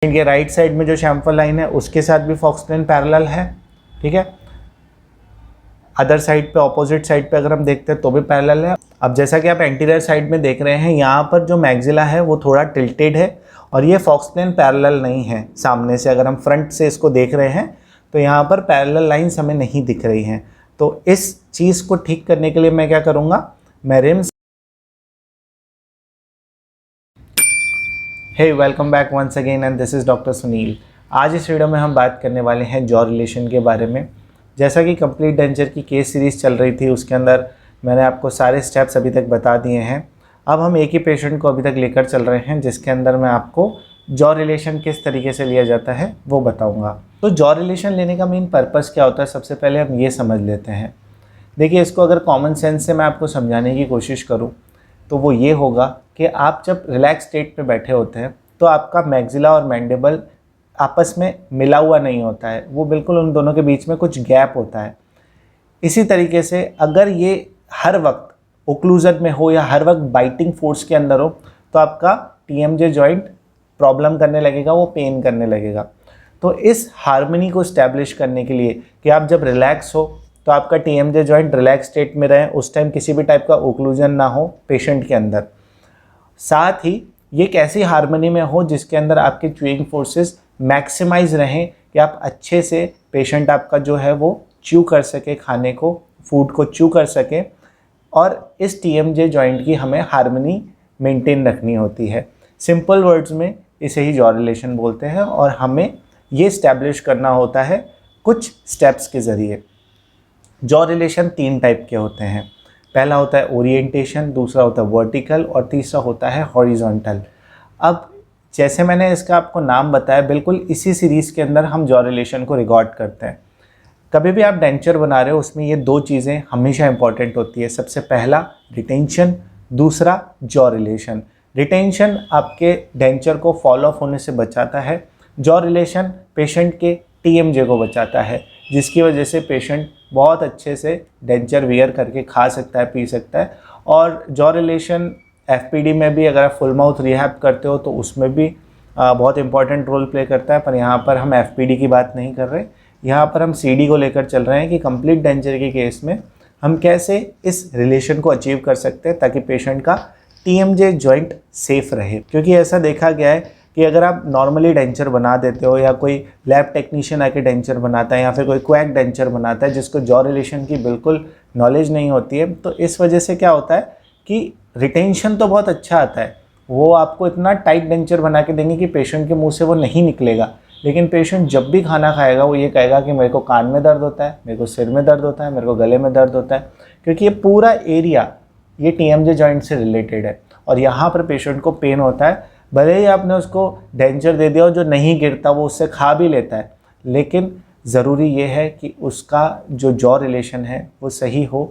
के right side में जो शैम्फर लाइन है उसके साथ भी फॉक्स प्लेन पैरेलल है, ठीक है। अदर साइड पे, ऑपोजिट साइड पे अगर हम देखते हैं तो भी पैरेलल है। अब जैसा कि आप एंटीरियर साइड में देख रहे हैं, यहाँ पर जो मैक्सिला है वो थोड़ा टिल्टेड है और ये फॉक्स प्लेन पैरेलल नहीं है। सामने से अगर हम फ्रंट से इसको देख रहे हैं तो यहाँ पर पैरेलल लाइंस हमें नहीं दिख रही हैं। तो इस चीज़ को ठीक करने के लिए मैं क्या करूँगा, मैं RIMS. Hey welcome back once again and this is doctor Sunil. आज इस वीडियो में हम बात करने वाले हैं जॉ रिलेशन के बारे में। जैसा कि कंप्लीट डेंचर की केस सीरीज़ चल रही थी, उसके अंदर मैंने आपको सारे स्टेप्स अभी तक बता दिए हैं। अब हम एक ही पेशेंट को अभी तक लेकर चल रहे हैं, जिसके अंदर मैं आपको जॉ रिलेशन किस तरीके से लिया जाता है वो बताऊँगा। तो जॉ रिलेशन लेने का मेन पर्पज़ क्या होता है, सबसे पहले हम ये समझ लेते हैं। देखिए, इसको अगर कॉमन सेंस से मैं आपको समझाने की कोशिश करूँ तो वो ये होगा कि आप जब रिलैक्स स्टेट पे बैठे होते हैं तो आपका मैक्सिला और मैंडिबल आपस में मिला हुआ नहीं होता है, वो बिल्कुल उन दोनों के बीच में कुछ गैप होता है। इसी तरीके से अगर ये हर वक्त ओक्लूजन में हो या हर वक्त बाइटिंग फोर्स के अंदर हो तो आपका टीएमजे जॉइंट प्रॉब्लम करने लगेगा, वो पेन करने लगेगा। तो इस हार्मनी को इस्टेब्लिश करने के लिए कि आप जब रिलैक्स हो तो आपका टीएमजे जॉइंट रिलैक्स स्टेट में रहे, उस टाइम किसी भी टाइप का ओक्लूजन ना हो पेशेंट के अंदर, साथ ही ये एक ऐसी हार्मनी में हो जिसके अंदर आपके च्यूइंग फोर्सेस मैक्सिमाइज रहें कि आप अच्छे से पेशेंट आपका जो है वो च्यू कर सके, खाने को, फूड को च्यू कर सके। और इस टीएमजे जॉइंट की हमें हार्मनी मेंटेन रखनी होती है। सिंपल वर्ड्स में इसे ही जॉ रिलेशन बोलते हैं और हमें ये इस्टेब्लिश करना होता है कुछ स्टेप्स के ज़रिए। जॉ रिलेशन 3 टाइप के होते हैं। पहला होता है ओरिएंटेशन, दूसरा होता है वर्टिकल और तीसरा होता है हॉरिजॉन्टल। अब जैसे मैंने इसका आपको नाम बताया, बिल्कुल इसी सीरीज़ के अंदर हम जॉ रिलेशन को रिकॉर्ड करते हैं। कभी भी आप डेंचर बना रहे हो उसमें ये 2 चीज़ें हमेशा इंपॉर्टेंट होती है। सबसे पहला रिटेंशन, दूसरा जॉ रिलेशन। रिटेंशन आपके डेंचर को फॉल ऑफ होने से बचाता है, जॉ रिलेशन पेशेंट के टीएमजे को बचाता है, जिसकी वजह से पेशेंट बहुत अच्छे से डेंचर वियर करके खा सकता है, पी सकता है। और जॉ रिलेशन एफपीडी में भी अगर आप फुल माउथ रिहैब करते हो तो उसमें भी बहुत इंपॉर्टेंट रोल प्ले करता है। पर यहाँ पर हम एफपीडी की बात नहीं कर रहे, यहाँ पर हम सीडी को लेकर चल रहे हैं कि कंप्लीट डेंचर के केस में हम कैसे इस रिलेशन को अचीव कर सकते हैं ताकि पेशेंट का टीएमजे जॉइंट सेफ रहे। क्योंकि ऐसा देखा गया है कि अगर आप नॉर्मली डेंचर बना देते हो या कोई लैब टेक्नीशियन आके डेंचर बनाता है या फिर कोई क्वैक डेंचर बनाता है जिसको जॉ रिलेशन की बिल्कुल नॉलेज नहीं होती है, तो इस वजह से क्या होता है कि रिटेंशन तो बहुत अच्छा आता है, वो आपको इतना टाइट डेंचर बना के देंगे कि पेशेंट के मुंह से वो नहीं निकलेगा। लेकिन पेशेंट जब भी खाना खाएगा वो ये कहेगा कि मेरे को कान में दर्द होता है, मेरे को सिर में दर्द होता है, मेरे को गले में दर्द होता है, क्योंकि ये पूरा एरिया ये टीएमजे जॉइंट से रिलेटेड है और यहाँ पर पेशेंट को पेन होता है। भले ही आपने उसको डेंचर दे दिया और जो नहीं गिरता वो उससे खा भी लेता है, लेकिन ज़रूरी ये है कि उसका जो जॉ रिलेशन है वो सही हो,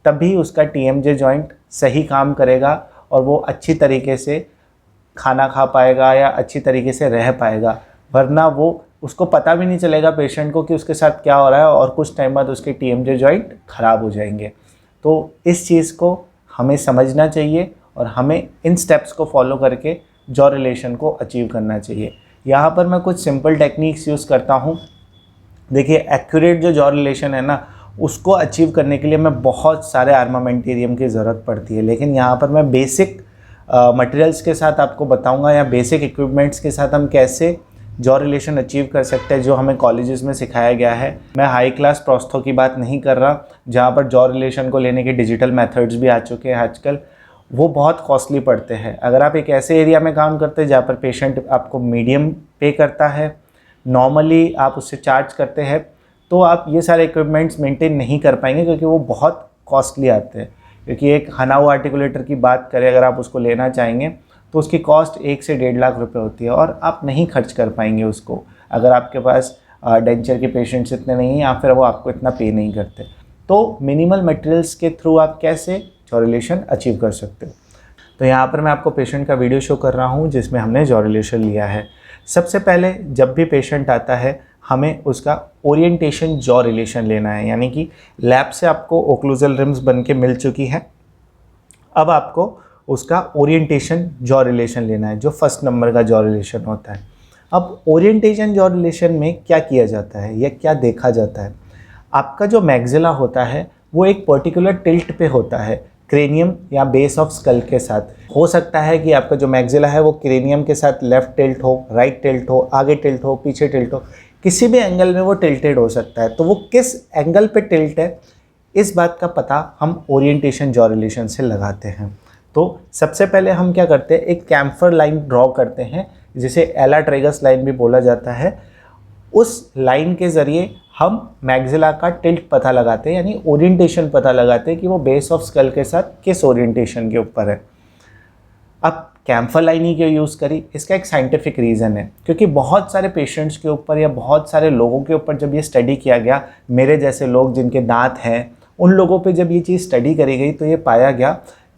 तभी उसका टीएमजे जॉइंट सही काम करेगा और वो अच्छी तरीके से खाना खा पाएगा या अच्छी तरीके से रह पाएगा। वरना वो उसको पता भी नहीं चलेगा पेशेंट को कि उसके साथ क्या हो रहा है और कुछ टाइम बाद उसके टीएमजे जॉइंट ख़राब हो जाएंगे। तो इस चीज़ को हमें समझना चाहिए और हमें इन स्टेप्स को फॉलो करके जॉ रिलेशन को अचीव करना चाहिए। यहाँ पर मैं कुछ सिंपल टेक्निक्स यूज़ करता हूँ। देखिए, एक्यूरेट जो जॉ रिलेशन है ना, उसको अचीव करने के लिए मैं बहुत सारे आर्मामेंटेरियम की ज़रूरत पड़ती है, लेकिन यहाँ पर मैं बेसिक मटेरियल्स के साथ आपको बताऊँगा या बेसिक इक्विपमेंट्स के साथ हम कैसे जॉ रिलेशन अचीव कर सकते हैं, जो हमें कॉलेजेस में सिखाया गया है। मैं हाई क्लास प्रोस्थो की बात नहीं कर रहा, जहाँ पर जॉ रिलेशन को लेने के डिजिटल मेथड्स भी आ चुके हैं आजकल, वो बहुत कॉस्टली पड़ते हैं। अगर आप एक ऐसे एरिया में काम करते हैं जहाँ पर पेशेंट आपको मीडियम पे करता है, नॉर्मली आप उससे चार्ज करते हैं, तो आप ये सारे इक्विपमेंट्स मेंटेन नहीं कर पाएंगे क्योंकि वो बहुत कॉस्टली आते हैं। क्योंकि एक हनाऊ आर्टिकुलेटर की बात करें, अगर आप उसको लेना चाहेंगे तो उसकी कॉस्ट 1 से 1.5 लाख रुपए होती है और आप नहीं खर्च कर पाएंगे उसको, अगर आपके पास डेंचर के पेशेंट्स इतने नहीं हैं या फिर वो आपको इतना पे नहीं करते। तो मिनिमल मटेरियल्स के थ्रू आप कैसे जॉ रिलेशन अचीव कर सकते हो। तो यहाँ पर मैं आपको पेशेंट का वीडियो शो कर रहा हूँ जिसमें हमने जॉ रिलेशन लिया है। सबसे पहले जब भी पेशेंट आता है हमें उसका ओरिएंटेशन जॉ रिलेशन लेना है, यानी कि लैब से आपको ओक्लूजल रिम्स बन के मिल चुकी है, अब आपको उसका ओरिएंटेशन जॉ रिलेशन लेना है, जो फर्स्ट नंबर का जॉ रिलेशन होता है। अब ओरिएंटेशन जॉ रिलेशन में क्या किया जाता है या क्या देखा जाता है, आपका जो मैग्जिला होता है वो एक पर्टिकुलर टिल्ट पे होता है क्रेनियम या बेस ऑफ स्कल के साथ। हो सकता है कि आपका जो मैग्जिला है वो क्रेनियम के साथ लेफ्ट टिल्ट हो, राइट टिल्ट हो, आगे टिल्ट हो, पीछे टिल्ट हो, किसी भी एंगल में वो टिल्टेड हो सकता है। तो वो किस एंगल पे टिल्ट है, इस बात का पता हम ओरिएंटेशन जॉ रिलेशन से लगाते हैं। तो सबसे पहले हम क्या करते हैं, एक कैम्फर लाइन ड्रॉ करते हैं, जिसे एला ट्रेगस लाइन भी बोला जाता है। उस लाइन के ज़रिए हम मैग्जिला का टिल्ट पता लगाते हैं, यानी ओरिएंटेशन पता लगाते हैं कि वो बेस ऑफ स्कल के साथ किस ओरिएंटेशन के ऊपर है। अब कैम्फर लाइन ही क्यों यूज़ करी, इसका एक साइंटिफिक रीज़न है, क्योंकि बहुत सारे पेशेंट्स के ऊपर या बहुत सारे लोगों के ऊपर जब ये स्टडी किया गया, मेरे जैसे लोग जिनके दांत हैं उन लोगों पे जब ये चीज़ स्टडी करी गई तो ये पाया गया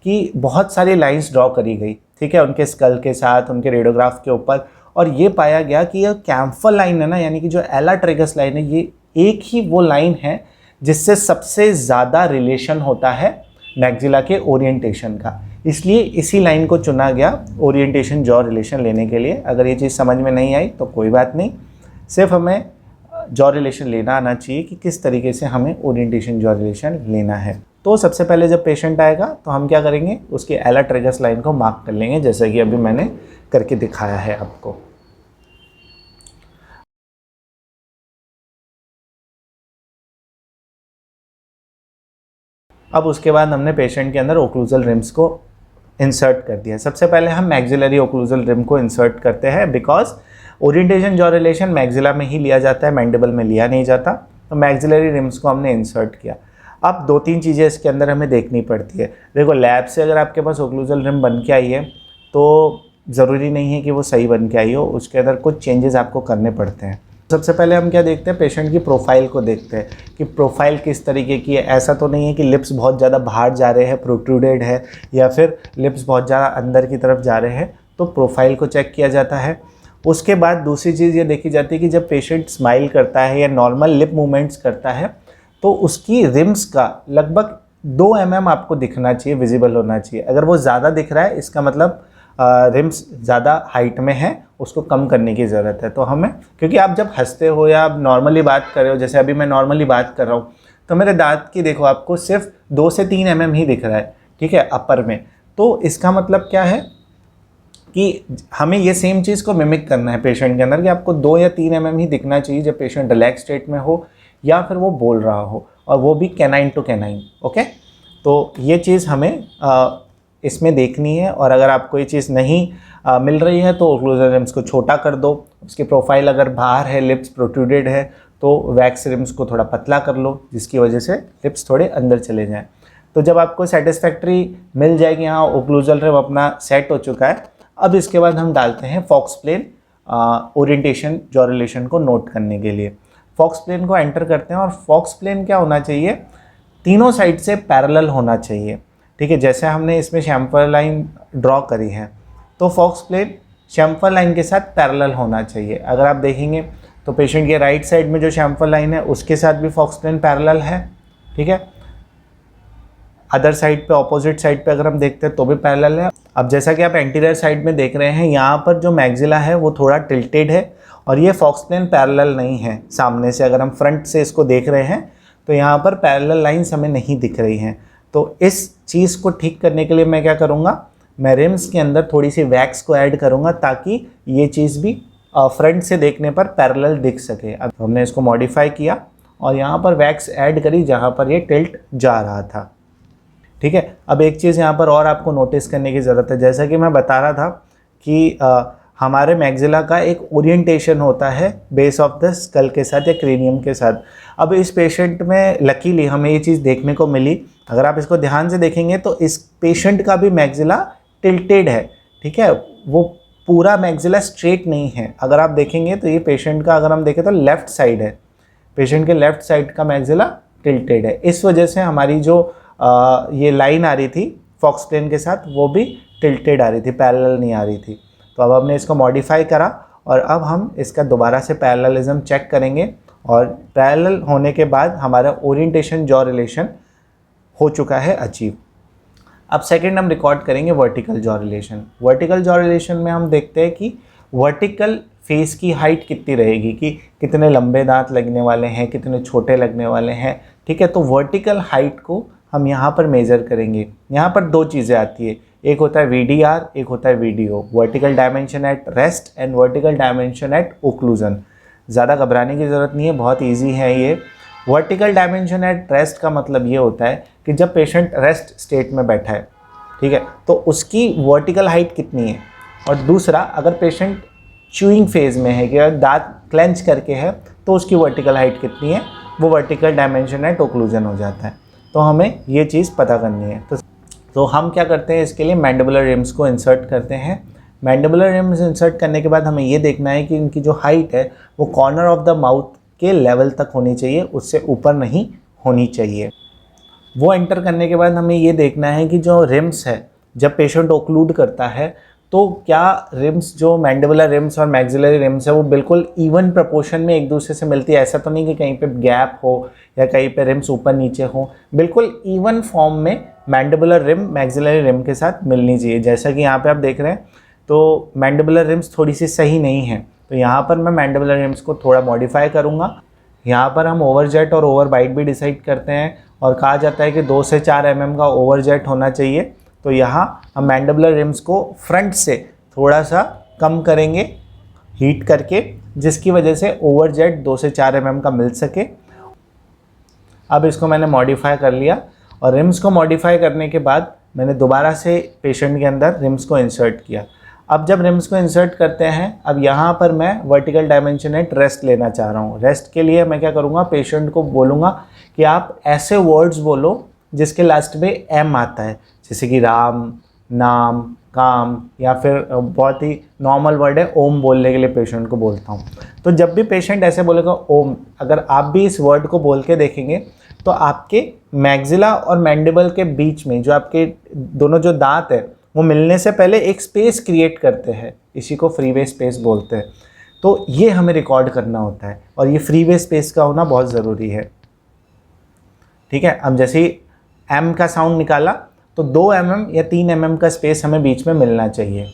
कि बहुत सारी लाइंस ड्रॉ करी गई, ठीक है, उनके स्कल के साथ, उनके रेडियोग्राफ के ऊपर, और ये पाया गया कि ये कैम्फर लाइन है ना, यानी कि जो एला ट्रेगस लाइन है, ये एक ही वो लाइन है जिससे सबसे ज़्यादा रिलेशन होता है मैग्जिला के ओरिएंटेशन का। इसलिए इसी लाइन को चुना गया ओरिएंटेशन जॉ रिलेशन लेने के लिए। अगर ये चीज़ समझ में नहीं आई तो कोई बात नहीं, सिर्फ हमें जॉ रिलेशन लेना आना चाहिए कि किस तरीके से हमें ओरिएंटेशन जॉ रिलेशन लेना है। तो सबसे पहले जब पेशेंट आएगा तो हम क्या करेंगे, उसकी एला ट्रेगस लाइन को मार्क कर लेंगे, जैसा कि अभी मैंने करके दिखाया है आपको। अब उसके बाद हमने पेशेंट के अंदर ओक्लूजल रिम्स को इंसर्ट कर दिया। सबसे पहले हम मैग्जिलरी ओक्लूजल रिम को इंसर्ट करते हैं, because orientation jaw relation maxilla में ही लिया जाता है, मैंडिबल में लिया नहीं जाता। तो मैग्जिलरी रिम्स को हमने इंसर्ट किया। अब 2-3 चीज़ें इसके अंदर हमें देखनी पड़ती है। देखो, लैब से अगर आपके पास ओक्लूजल रिम बन के आई है तो ज़रूरी नहीं है कि वो सही बन के आई हो, उसके अंदर कुछ चेंजेस आपको करने पड़ते हैं। सबसे पहले हम क्या देखते हैं, पेशेंट की प्रोफाइल को देखते हैं कि प्रोफाइल किस तरीके की है। ऐसा तो नहीं है कि लिप्स बहुत ज़्यादा बाहर जा रहे हैं, प्रोट्रूडेड है, या फिर लिप्स बहुत ज़्यादा अंदर की तरफ जा रहे हैं, तो प्रोफाइल को चेक किया जाता है। उसके बाद दूसरी चीज़ ये देखी जाती है कि जब पेशेंट स्माइल करता है या नॉर्मल लिप मूवमेंट्स करता है तो उसकी रिम्स का लगभग 2 mm आपको दिखना चाहिए, विजिबल होना चाहिए। अगर वो ज़्यादा दिख रहा है इसका मतलब रिम्स ज़्यादा हाइट में है, उसको कम करने की ज़रूरत है। तो हमें, क्योंकि आप जब हंसते हो या आप नॉर्मली बात कर रहे हो, जैसे अभी मैं नॉर्मली बात कर रहा हूँ, तो मेरे दांत की देखो आपको सिर्फ 2 से 3 mm ही दिख रहा है, ठीक है, अपर में। तो इसका मतलब क्या है कि हमें ये सेम चीज़ को मिमिक करना है पेशेंट के अंदर, कि आपको 2 या 3 mm ही दिखना चाहिए जब पेशेंट रिलैक्स स्टेट में हो या फिर वो बोल रहा हो, और वो भी कैनाइन टू कैनाइन। ओके, तो ये चीज़ हमें इसमें देखनी है। और अगर आपको ये चीज़ नहीं मिल रही है तो ओक्लूजल रिम्स को छोटा कर दो। उसकी प्रोफाइल अगर बाहर है, लिप्स प्रोट्रूडेड है, तो वैक्स रिम्स को थोड़ा पतला कर लो, जिसकी वजह से लिप्स थोड़े अंदर चले जाएं। तो जब आपको सेटिस्फैक्ट्री मिल जाएगी, हाँ ओक्लूजल रिम अपना सेट हो चुका है, अब इसके बाद हम डालते हैं fox plane orientation jaw relation को नोट करने के लिए। फॉक्स प्लेन को एंटर करते हैं, और फॉक्स प्लेन क्या होना चाहिए, तीनों साइड से पैरेलल होना चाहिए, ठीक है। जैसे हमने इसमें शैम्फर लाइन ड्रॉ करी है, तो फॉक्स प्लेन शैम्फर लाइन के साथ पैरेलल होना चाहिए। अगर आप देखेंगे तो पेशेंट के राइट साइड में जो शैम्फर लाइन है उसके साथ भी फॉक्स प्लेन पैरेलल है, ठीक है। अदर साइड पे, ऑपोजिट साइड पे अगर हम देखते हैं तो भी पैरेलल है। अब जैसा कि आप एंटीरियर साइड में देख रहे हैं, यहाँ पर जो मैग्जिला है वो थोड़ा टिल्टेड है, और ये फॉक्स प्लेन पैरेलल नहीं है सामने से। अगर हम फ्रंट से इसको देख रहे हैं तो यहाँ पर पैरेलल लाइंस हमें नहीं दिख रही हैं। तो इस चीज़ को ठीक करने के लिए मैं क्या करूँगा, मैं रिम्स के अंदर थोड़ी सी वैक्स को ऐड करूँगा, ताकि ये चीज़ भी फ्रंट से देखने पर पैरेलल दिख सके। अब हमने इसको मॉडिफाई किया और यहाँ पर वैक्स ऐड करी जहाँ पर ये टिल्ट जा रहा था, ठीक है। अब एक चीज़ यहाँ पर और आपको नोटिस करने की ज़रूरत है। जैसा कि मैं बता रहा था कि हमारे मैग्जिला का एक ओरिएंटेशन होता है बेस ऑफ द स्कल के साथ या क्रेनियम के साथ। अब इस पेशेंट में लकीली हमें ये चीज़ देखने को मिली। अगर आप इसको ध्यान से देखेंगे तो इस पेशेंट का भी मैग्जिला टिल्टेड है, ठीक है, वो पूरा मैग्जिला स्ट्रेट नहीं है। अगर आप देखेंगे तो ये पेशेंट का, अगर हम देखें तो लेफ़्ट साइड है, पेशेंट के लेफ़्ट साइड का मैग्जिला टिल्टेड है। इस वजह से हमारी जो ये लाइन आ रही थी फॉक्स प्लेन के साथ, वो भी टिल्टेड आ रही थी, पैरेलल नहीं आ रही थी। तो अब हमने इसको मॉडिफाई करा, और अब हम इसका दोबारा से पैरेललिज्म चेक करेंगे, और पैरेलल होने के बाद हमारा ओरिएंटेशन जॉ रिलेशन हो चुका है अचीव। अब सेकंड हम रिकॉर्ड करेंगे vertical jaw relation. Vertical jaw relation में हम देखते हैं कि वर्टिकल फेस की हाइट कितनी रहेगी, कि कितने लंबे दांत लगने वाले हैं, कितने छोटे लगने वाले हैं। ठीक है, तो वर्टिकल हाइट को हम यहाँ पर मेज़र करेंगे। यहाँ पर दो चीज़ें आती है, एक होता है VDR, एक होता है VDO, vertical dimension at rest and vertical dimension at occlusion. ज़्यादा घबराने की ज़रूरत नहीं है, बहुत ईजी है ये। वर्टिकल डायमेंशन एट रेस्ट का मतलब ये होता है कि जब पेशेंट रेस्ट स्टेट में बैठा है, ठीक है, तो उसकी वर्टिकल हाइट कितनी है। और दूसरा, अगर पेशेंट च्यूइंग फेज़ में है, कि अगर दांत क्लेंच करके है, तो उसकी वर्टिकल हाइट कितनी है, वो वर्टिकल डायमेंशन एट ओक्लूजन हो जाता है। तो हमें ये चीज़ पता करनी है। तो हम क्या करते हैं, इसके लिए मैंडिबुलर रिम्स को इंसर्ट करते हैं। मैंडिबुलर रिम्स इंसर्ट करने के बाद हमें ये देखना है कि इनकी जो हाइट है वो कॉर्नर ऑफ द माउथ के लेवल तक होनी चाहिए, उससे ऊपर नहीं होनी चाहिए। वो एंटर करने के बाद हमें ये देखना है कि जो रिम्स है, जब पेशेंट ओक्लूड करता है तो क्या रिम्स, जो मैंडिबुलर रिम्स और मैक्सिलरी रिम्स है, वो बिल्कुल इवन प्रोपोर्शन में एक दूसरे से मिलती है। ऐसा तो नहीं कि कहीं पे गैप हो या कहीं पे रिम्स ऊपर नीचे हो, बिल्कुल इवन फॉर्म में मैंडिबुलर रिम मैक्सिलरी रिम के साथ मिलनी चाहिए। जैसा कि यहाँ पे आप देख रहे हैं, तो मैंडिबुलर रिम्स थोड़ी सी सही नहीं है, तो यहाँ पर मैं मैंडिबुलर रिम्स को थोड़ा मॉडिफाई करूँगा। यहाँ पर हम ओवरजेट और ओवरबाइट भी डिसाइड करते हैं, और कहा जाता है कि 2 से 4 mm का ओवरजेट होना चाहिए। तो यहाँ हम मैंडिबुलर रिम्स को फ्रंट से थोड़ा सा कम करेंगे हीट करके, जिसकी वजह से ओवरजेट 2 से 4 mm का मिल सके। अब इसको मैंने मॉडिफाई कर लिया, और रिम्स को मॉडिफाई करने के बाद मैंने दोबारा से पेशेंट के अंदर रिम्स को इंसर्ट किया। अब जब रिम्स को इंसर्ट करते हैं, अब यहाँ पर मैं वर्टिकल डायमेंशन एट रेस्ट लेना चाह रहा हूँ। रेस्ट के लिए मैं क्या करूँगा, पेशेंट को बोलूँगा कि आप ऐसे वर्ड्स बोलो जिसके लास्ट में M आता है, जैसे कि राम, नाम, काम, या फिर बहुत ही नॉर्मल वर्ड है ओम बोलने के लिए पेशेंट को बोलता हूँ। तो जब भी पेशेंट ऐसे बोलेगा ओम, अगर आप भी इस वर्ड को बोल के देखेंगे तो आपके मैक्सिला और मैंडिबल के बीच में जो आपके दोनों जो दांत है वो मिलने से पहले एक स्पेस क्रिएट करते हैं, इसी को फ्रीवे स्पेस बोलते हैं। तो ये हमें रिकॉर्ड करना होता है, और ये फ्रीवे स्पेस का होना बहुत ज़रूरी है। ठीक है, अब जैसे ही M का साउंड निकाला तो 2 mm या 3 mm का स्पेस हमें बीच में मिलना चाहिए।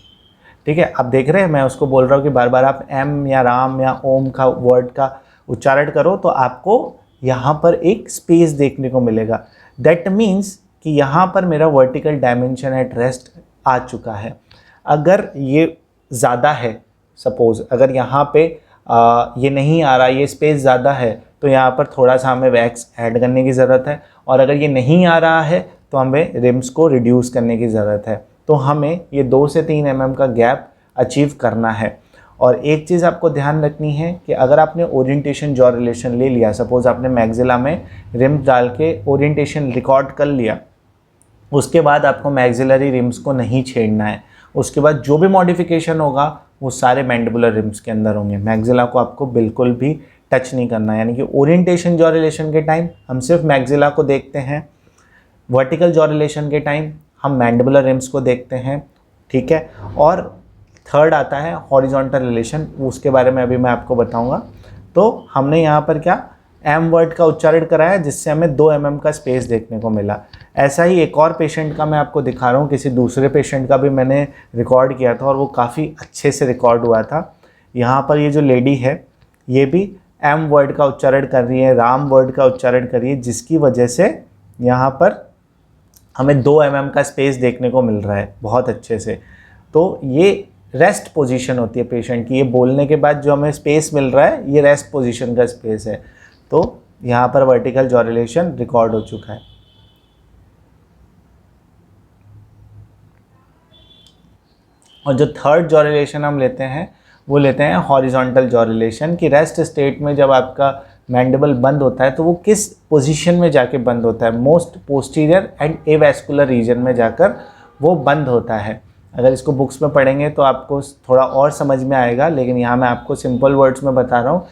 ठीक है, अब देख रहे हैं मैं उसको बोल रहा हूँ कि बार बार आप M या राम या ओम का वर्ड का उच्चारण करो, तो आपको यहाँ पर एक स्पेस देखने को मिलेगा। दैट मीन्स कि यहाँ पर मेरा वर्टिकल डायमेंशन एट रेस्ट आ चुका है। अगर ये ज़्यादा है, सपोज़ अगर यहाँ पे ये नहीं आ रहा, ये स्पेस ज़्यादा है, तो यहाँ पर थोड़ा सा हमें वैक्स ऐड करने की ज़रूरत है। और अगर ये नहीं आ रहा है तो हमें रिम्स को रिड्यूस करने की ज़रूरत है। तो हमें ये 2 से 3 mm का गैप अचीव करना है। और एक चीज़ आपको ध्यान रखनी है कि अगर आपने ओरिएंटेशन जॉ रिलेशन ले लिया, सपोज़ आपने मैक्सिला में रिम्स डाल के ओरिएंटेशन रिकॉर्ड कर लिया, उसके बाद आपको मैक्सिलरी रिम्स को नहीं छेड़ना है। उसके बाद जो भी मॉडिफिकेशन होगा वो सारे मैंडिबुलर रिम्स के अंदर होंगे। मैक्सिला को आपको बिल्कुल भी टच नहीं करना है। यानी कि ओरिएंटेशन जॉ रिलेशन के टाइम हम सिर्फ मैक्सिला को देखते हैं, वर्टिकल जॉ रिलेशन के टाइम हम मैंडिबुलर रिम्स को देखते हैं। ठीक है, और थर्ड आता है हॉरिजॉन्टल रिलेशन, उसके बारे में अभी मैं आपको बताऊंगा। तो हमने यहाँ पर क्या M वर्ड का उच्चारण कराया, जिससे हमें 2 mm का स्पेस देखने को मिला। ऐसा ही एक और पेशेंट का मैं आपको दिखा रहा हूँ, किसी दूसरे पेशेंट का भी मैंने रिकॉर्ड किया था और वो काफ़ी अच्छे से रिकॉर्ड हुआ था। यहाँ पर ये जो लेडी है ये भी M वर्ड का उच्चारण कर रही है, राम वर्ड का उच्चारण कर रही है, जिसकी वजह से यहाँ पर हमें 2 mm का स्पेस देखने को मिल रहा है बहुत अच्छे से। तो ये रेस्ट पोजीशन होती है पेशेंट की। ये बोलने के बाद जो हमें स्पेस मिल रहा है ये रेस्ट पोजीशन का स्पेस है। तो यहाँ पर वर्टिकल जॉ रिलेशन रिकॉर्ड हो चुका है। और जो थर्ड जॉ रिलेशन हम लेते हैं वो लेते हैं हॉरिजॉन्टल जॉ रिलेशन, कि रेस्ट स्टेट में जब आपका मैंडिबल बंद होता है तो वो किस पोजीशन में जाके बंद होता है, most posterior and avascular region में जाकर वो बंद होता है। अगर इसको बुक्स में पढ़ेंगे तो आपको थोड़ा और समझ में आएगा, लेकिन यहाँ मैं आपको सिंपल वर्ड्स में बता रहा हूँ।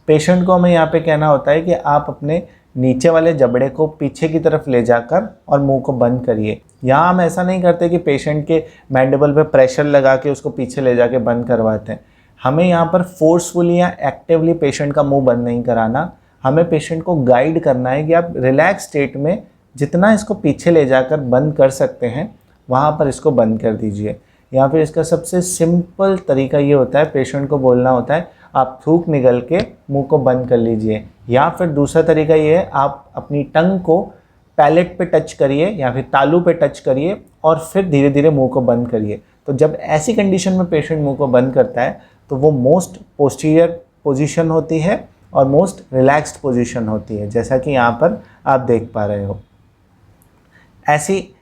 पेशेंट को हमें यहाँ पे कहना होता है कि आप अपने नीचे वाले जबड़े को पीछे की तरफ ले जाकर और मुंह को बंद करिए। यहाँ हम ऐसा नहीं करते कि पेशेंट के मैंडिबल पे प्रेशर लगा के उसको पीछे ले जाके बंद करवाते हैं। हमें यहाँ पर फोर्सफुली या एक्टिवली पेशेंट का मुंह बंद नहीं कराना। हमें पेशेंट को गाइड करना है कि आप रिलैक्स स्टेट में जितना इसको पीछे ले जाकर बंद कर सकते हैं वहाँ पर इसको बंद कर दीजिए। या फिर इसका सबसे सिंपल तरीका ये होता है, पेशेंट को बोलना होता है आप थूक निगल के मुंह को बंद कर लीजिए, या फिर दूसरा तरीका ये है आप अपनी टंग को पैलेट पे टच करिए या फिर तालू पे टच करिए और फिर धीरे धीरे मुंह को बंद करिए। तो जब ऐसी कंडीशन में पेशेंट मुंह को बंद करता है तो वो मोस्ट पोस्टीरियर पोजीशन होती है और मोस्ट रिलैक्स्ड पोजीशन होती है, जैसा कि यहाँ पर आप देख पा रहे हो। ऐसी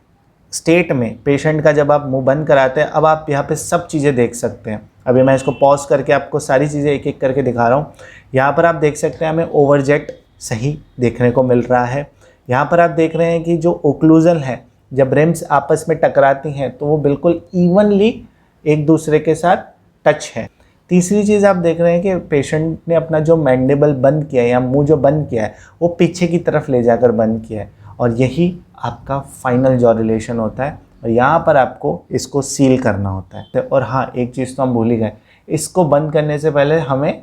स्टेट में पेशेंट का जब आप मुंह बंद कराते हैं, अब आप यहाँ पे सब चीज़ें देख सकते हैं। अभी मैं इसको पॉज करके आपको सारी चीज़ें एक एक करके दिखा रहा हूँ। यहाँ पर आप देख सकते हैं हमें ओवरजेट सही देखने को मिल रहा है। यहाँ पर आप देख रहे हैं कि जो ओक्लूजन है, जब रिम्स आपस में टकराती हैं तो वो बिल्कुल इवनली एक दूसरे के साथ टच है। तीसरी चीज़ आप देख रहे हैं कि पेशेंट ने अपना जो मैंडिबल बंद किया है या मुंह जो बंद किया है वो पीछे की तरफ ले जाकर बंद किया है, और यही आपका फाइनल जॉ रिलेशन होता है। और यहाँ पर आपको इसको सील करना होता है। और हाँ, एक चीज़ तो हम भूल ही गए, इसको बंद करने से पहले हमें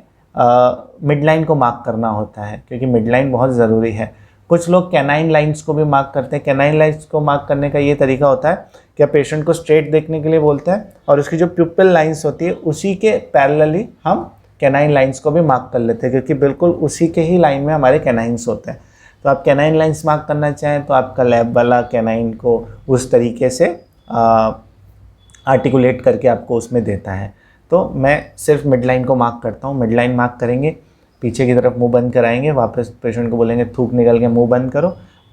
मिड लाइन को मार्क करना होता है, क्योंकि मिड लाइन बहुत ज़रूरी है। कुछ लोग कैनाइन लाइंस को भी मार्क करते हैं। कैनाइन लाइंस को मार्क करने का ये तरीका होता है कि आप पेशेंट को स्ट्रेट देखने के लिए बोलते हैं और उसकी जो प्यूपिल लाइंस होती है उसी के पैरेलली हम कैनाइन लाइंस को भी मार्क कर लेते हैं, क्योंकि बिल्कुल उसी के ही लाइन में हमारे कैनाइन्स होते हैं। तो आप कैनाइन लाइंस मार्क करना चाहें तो आपका लैब वाला कैनाइन को उस तरीके से आर्टिकुलेट करके आपको उसमें देता है। तो मैं सिर्फ मिड लाइन को मार्क करता हूँ। मिड लाइन मार्क करेंगे, पीछे की तरफ मुंह बंद कराएंगे, वापस पेशेंट को बोलेंगे थूक निकल के मुंह बंद करो,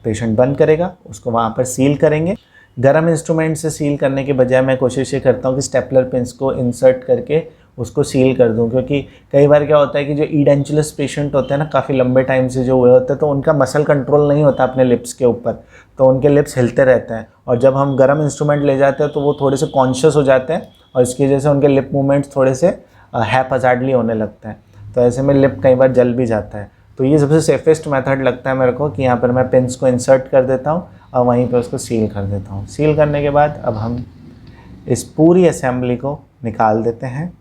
पेशेंट बंद करेगा, उसको वहाँ पर सील करेंगे। गर्म इंस्ट्रूमेंट से सील करने के बजाय मैं कोशिश ये करता हूँ कि स्टेपलर पिन्स को इंसर्ट करके उसको सील कर दूँ, क्योंकि कई बार क्या होता है कि जो ईडेंचुलस पेशेंट होते हैं ना, काफ़ी लंबे टाइम से जो हुए होते हैं, तो उनका मसल कंट्रोल नहीं होता अपने लिप्स के ऊपर, तो उनके लिप्स हिलते रहते हैं, और जब हम गर्म इंस्ट्रूमेंट ले जाते हैं तो वो थोड़े से कॉन्शियस हो जाते हैं और इसकी वजह से उनके लिप मूवमेंट्स थोड़े से हैपहज़ार्डली होने लगते हैं। तो ऐसे में लिप कई बार जल भी जाता है। तो ये सबसे सेफेस्ट मेथड लगता है मेरे को कि यहाँ पर मैं पिन्स को इंसर्ट कर देता हूँ और वहीं पे उसको सील कर देता हूँ। सील करने के बाद अब हम इस पूरी असेंबली को निकाल देते हैं।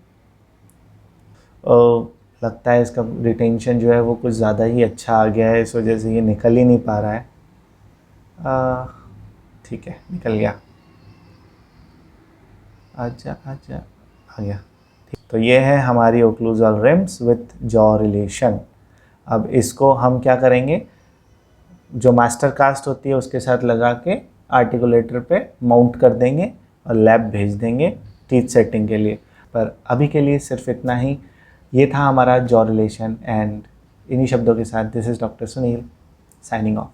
और लगता है इसका रिटेंशन जो है वो कुछ ज़्यादा ही अच्छा आ गया है, इस वजह से ये निकल ही नहीं पा रहा है। ठीक है, निकल गया। आजा आजा, आ गया। तो ये है हमारी occlusal RIMS with jaw relation. अब इसको हम क्या करेंगे, जो मास्टर कास्ट होती है उसके साथ लगा के आर्टिकुलेटर पे माउंट कर देंगे और लैब भेज देंगे टीथ सेटिंग के लिए। पर अभी के लिए सिर्फ इतना ही। ये था हमारा जॉ रिलेशन, एंड इन्हीं शब्दों के साथ this is doctor Sunil signing off.